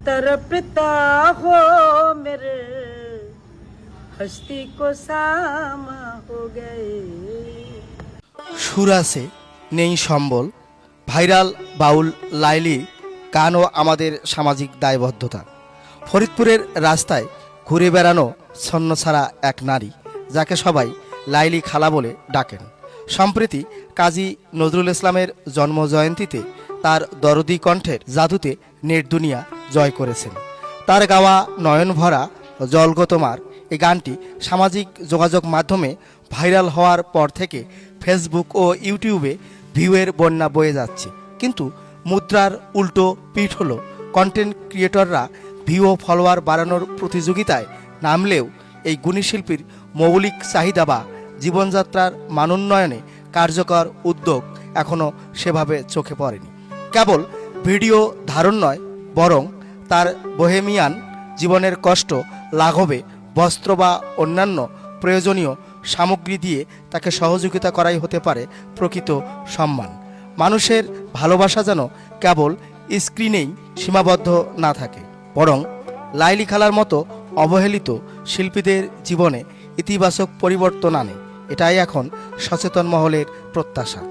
तड़पता हो मेरे हस्ती को सामा हो गए। সুর আছে নেই সম্বল। ভাইরাল বাউল লাইলি গানও আমাদের সামাজিক দায়বদ্ধতা। ফরিদপুরের রাস্তায় ঘুরে বেড়ানো ছন্নছাড়া এক নারী, যাকে সবাই লাইলি খালা বলে ডাকেন। সম্প্রতি কাজী নজরুল ইসলামের জন্মজয়ন্তীতে তার দরদি কণ্ঠের জাদুতে নেট দুনিয়া জয় করেছেন। তার গাওয়া নয়ন ভরা জলগো তোমার এই গানটি সামাজিক যোগাযোগ মাধ্যমে ভাইরাল হওয়ার পর থেকে ফেসবুক ও ইউটিউবে ভিউয়ের বন্যা বয়ে যাচ্ছে। কিন্তু মুদ্রার উল্টো পিঠ হলো কন্টেন্ট ক্রিয়েটররা ভিউ ও ফলোয়ার বাড়ানোর প্রতিযোগিতায় নামলেও এই গুণী শিল্পীর মৌলিক চাহিদা বা জীবনযাত্রার মানোন্নয়নে কার্যকর উদ্যোগ এখনও সেভাবে চোখে পড়েনি। কেবল ভিডিও ধারণ নয়, বরং তার বোহেমিয়ান জীবনের কষ্ট লাঘবে বস্ত্র বা অন্যান্য প্রয়োজনীয় সামগ্রী দিয়ে তাকে সহযোগিতা করাই হতে পারে প্রকৃত সম্মান। মানুষের ভালোবাসা যেন কেবল স্ক্রিনেই সীমাবদ্ধ না থাকে, বরং লাইলি খালার মতো অবহেলিত শিল্পীদের জীবনে ইতিবাচক পরিবর্তন আনে। এটাই এখন সচেতন মহলের প্রত্যাশা।